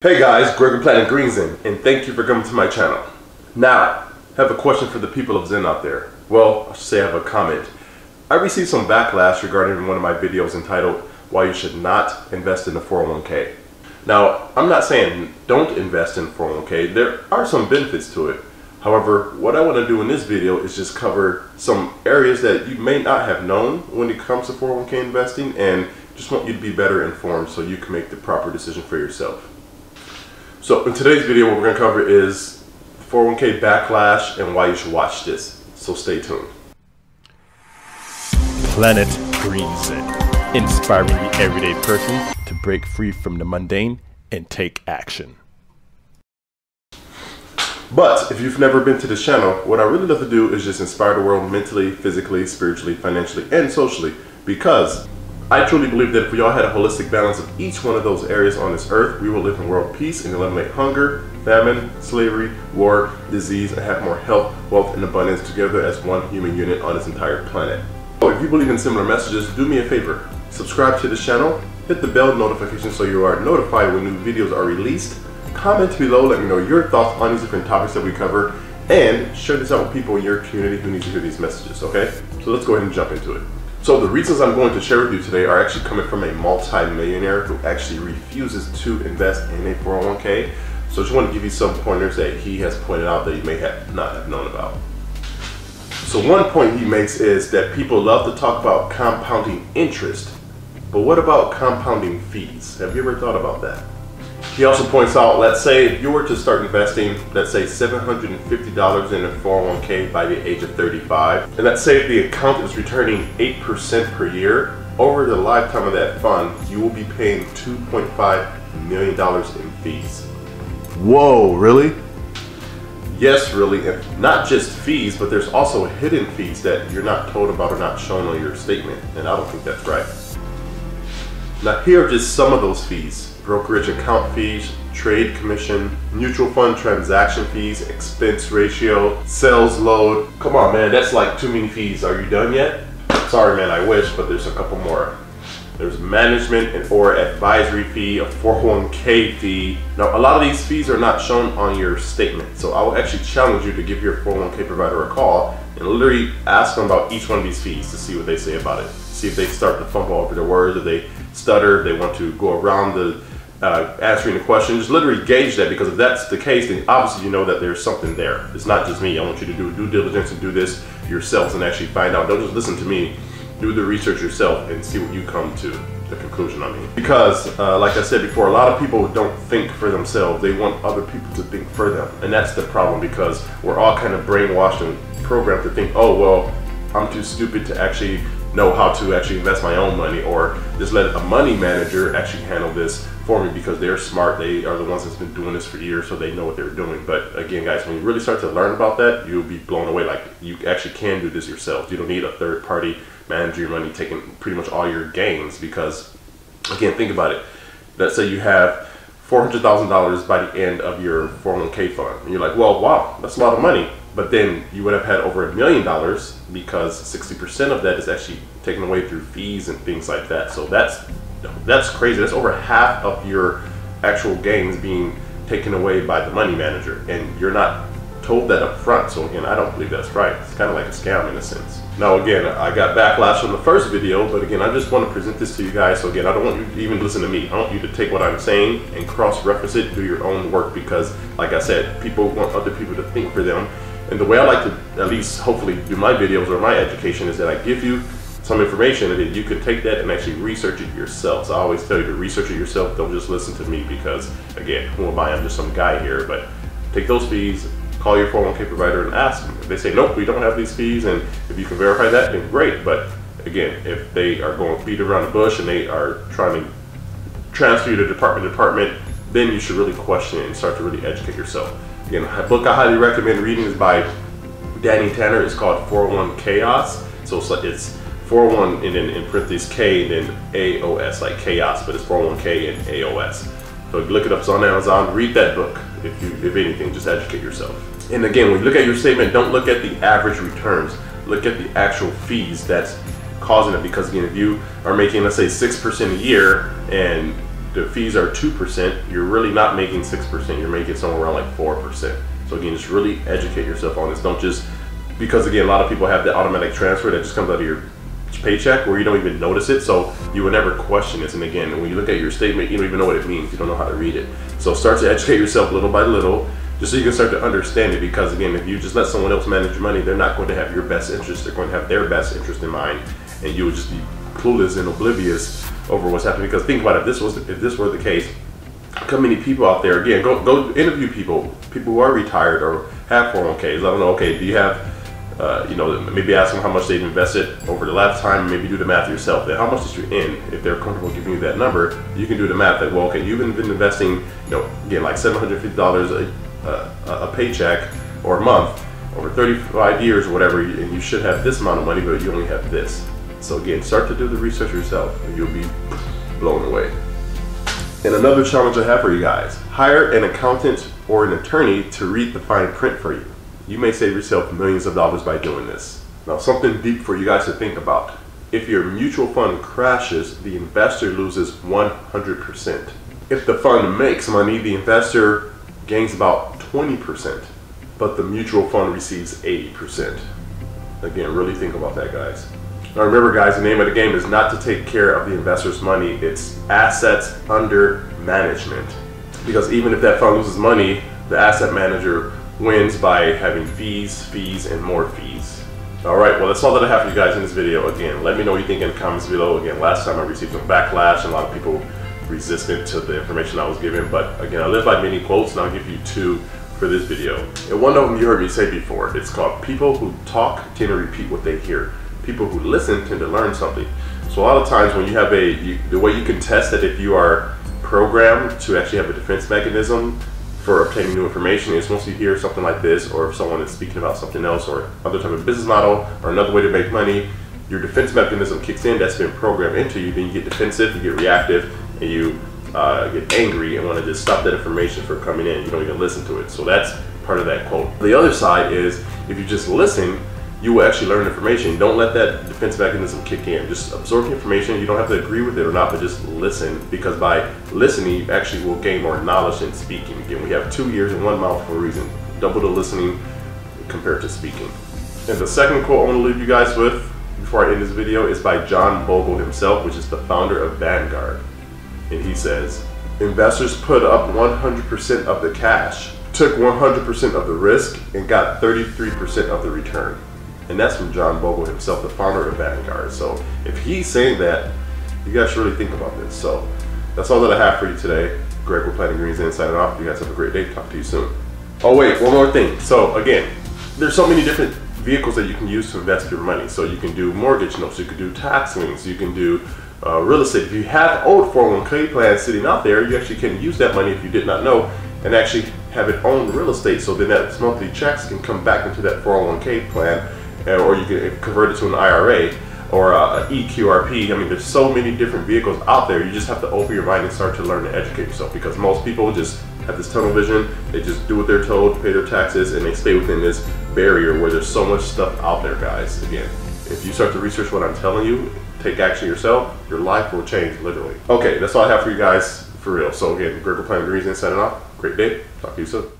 Hey guys, Greg with planetgreenzen, and thank you for coming to my channel. Now, I have a question for the people of Zen out there. Well, I should say I have a comment. I received some backlash regarding one of my videos entitled, Why You Should Not Invest in a 401k. Now, I'm not saying don't invest in 401k. There are some benefits to it. However, what I want to do in this video is just cover some areas that you may not have known when it comes to 401k investing, and just want you to be better informed so you can make the proper decision for yourself. So in today's video, what we're going to cover is 401k backlash and why you should watch this. So stay tuned. Planet Green Zen, inspiring the everyday person to break free from the mundane and take action. But if you've never been to this channel, what I really love to do is just inspire the world mentally, physically, spiritually, financially, and socially, because I truly believe that if we all had a holistic balance of each one of those areas on this earth, we will live in world peace and eliminate hunger, famine, slavery, war, disease, and have more health, wealth, and abundance together as one human unit on this entire planet. So if you believe in similar messages, do me a favor. Subscribe to this channel, hit the bell notification so you are notified when new videos are released. Comment below, let me know your thoughts on these different topics that we cover, and share this out with people in your community who need to hear these messages, okay? So let's go ahead and jump into it. So the reasons I'm going to share with you today are actually coming from a multi-millionaire who actually refuses to invest in a 401k. So I just want to give you some pointers that he has pointed out that you may not have known about. So one point he makes is that people love to talk about compounding interest, but what about compounding fees? Have you ever thought about that? He also points out, let's say if you were to start investing, let's say $750 in a 401k by the age of 35, and let's say if the account is returning 8% per year, over the lifetime of that fund, you will be paying $2.5 million in fees. Whoa, really? Yes, really, and not just fees, but there's also hidden fees that you're not told about or not shown on your statement, and I don't think that's right. Now here are just some of those fees. Brokerage account fees, trade commission, mutual fund transaction fees, expense ratio, sales load. Come on, man, that's like too many fees. Are you done yet? Sorry, man, I wish, but there's a couple more. There's management and or advisory fee, a 401k fee. Now, a lot of these fees are not shown on your statement, so I will actually challenge you to give your 401k provider a call and literally ask them about each one of these fees to see what they say about it. See if they start to fumble over their words, if they stutter, if they want to go around the answering the question. Just literally gauge that, because if that's the case, then obviously you know that there's something there. It's not just me. I want you to do due diligence and do this yourselves and actually find out. Don't just listen to me. Do the research yourself and see what you come to the conclusion. I mean, because like I said before, a lot of people don't think for themselves. They want other people to think for them, and that's the problem, because we're all kind of brainwashed and programmed to think, oh well, I'm too stupid to actually know how to actually invest my own money, or just let a money manager actually handle this for me because they're smart. They are the ones that's been doing this for years, so they know what they're doing. But again, guys, when you really start to learn about that, you'll be blown away. Like, you actually can do this yourself. You don't need a third party manager your money taking pretty much all your gains, because again, think about it. Let's say you have $400,000 by the end of your 401k fund, and you're like, well, wow, that's a lot of money. But then you would have had over $1 million, because 60% of that is actually taken away through fees and things like that. So that's crazy. That's over half of your actual gains being taken away by the money manager, and you're not told that up front. So again, I don't believe that's right. It's kind of like a scam in a sense. Now again, I got backlash from the first video, but again, I just want to present this to you guys. So again, I don't want you to even listen to me. I want you to take what I'm saying and cross-reference it, do your own work, because like I said, people want other people to think for them. And the way I like to at least hopefully do my videos or my education is that I give you some information, and then you can take that and actually research it yourself. So I always tell you to research it yourself. Don't just listen to me, because again, who am I? I'm just some guy here. But take those fees, call your 401k provider and ask them. If they say, nope, we don't have these fees, and if you can verify that, then great. But again, if they are going to beat around the bush and they are trying to transfer you to department to department, then you should really question it and start to really educate yourself. Again, a book I highly recommend reading is by Danny Tanner. It's called 401 Chaos. So it's 401 and then in parentheses K and then AOS, like chaos, but it's 401k and AOS. So look it up, it's on Amazon. Read that book. If anything, just educate yourself. And again, when you look at your statement, don't look at the average returns. Look at the actual fees that's causing it. Because again, if you are making, let's say, 6% a year, and the fees are 2%, you're really not making 6%. You're making somewhere around like 4%. So again, just really educate yourself on this. Don't just, because again, a lot of people have the automatic transfer that just comes out of your paycheck where you don't even notice it, so you would never question this. And again, when you look at your statement, you don't even know what it means. You don't know how to read it. So start to educate yourself little by little, just so you can start to understand it. Because again, if you just let someone else manage your money, they're not going to have your best interest. They're going to have their best interest in mind, and you would just be clueless and oblivious over what's happening. Because think about it, if this were the case, how many people out there, again, go interview people who are retired or have 401ks. I don't know, okay, do you have maybe ask them how much they've invested over the lifetime, maybe do the math yourself. Then how much did you in? If they're comfortable giving you that number, you can do the math that, well, okay, you've been investing, again, like $750 a paycheck or a month over 35 years or whatever, and you should have this amount of money, but you only have this. So again, start to do the research yourself, and you'll be blown away. And another challenge I have for you guys, hire an accountant or an attorney to read the fine print for you. You may save yourself millions of dollars by doing this. Now, something deep for you guys to think about. If your mutual fund crashes, the investor loses 100%. If the fund makes money, the investor gains about 20%, but the mutual fund receives 80%. Again, really think about that, guys. Now remember, guys, the name of the game is not to take care of the investor's money, it's assets under management. Because even if that fund loses money, the asset manager wins by having fees, and more fees. Alright, well, that's all that I have for you guys in this video. Again, let me know what you think in the comments below. Again, last time I received some backlash, and a lot of people resistant to the information I was given. But again, I live by many quotes, and I'll give you two for this video. And one of them you heard me say before. It's called, people who talk tend to repeat what they hear. People who listen tend to learn something. So a lot of times when you have the way you can test that if you are programmed to actually have a defense mechanism for obtaining new information is once you hear something like this, or if someone is speaking about something else or other type of business model or another way to make money, your defense mechanism kicks in. That's been programmed into you. Then you get defensive, you get reactive, and you get angry and want to just stop that information from coming in. You don't even listen to it. So that's part of that quote. The other side is, if you just listen, you will actually learn information. Don't let that defense mechanism kick in. Just absorb the information. You don't have to agree with it or not, but just listen, because by listening, you actually will gain more knowledge than speaking. Again, we have 2 ears and 1 mouth for a reason. Double the listening compared to speaking. And the second quote I want to leave you guys with before I end this video is by John Bogle himself, which is the founder of Vanguard. And he says, investors put up 100% of the cash, took 100% of the risk, and got 33% of the return. And that's from John Bogle himself, the founder of Vanguard. So if he's saying that, you guys should really think about this. So that's all that I have for you today. Greg with Planning Green Zen signing off. You guys have a great day. Talk to you soon. Oh wait, one more thing. So again, there's so many different vehicles that you can use to invest your money. So you can do mortgage notes, you can do tax liens, you can do real estate. If you have old 401k plans sitting out there, you actually can use that money, if you did not know, and actually have it own real estate. So then that monthly checks can come back into that 401k plan, or you can convert it to an IRA or a EQRP. I mean, there's so many different vehicles out there. You just have to open your mind and start to learn to educate yourself, because most people just have this tunnel vision. They just do what they're told, pay their taxes, and they stay within this barrier where there's so much stuff out there, guys. Again, if you start to research what I'm telling you, take action yourself, your life will change, literally. Okay, that's all I have for you guys, for real. So again, Greg with Planning Green Zen signing off. Great day. Talk to you soon.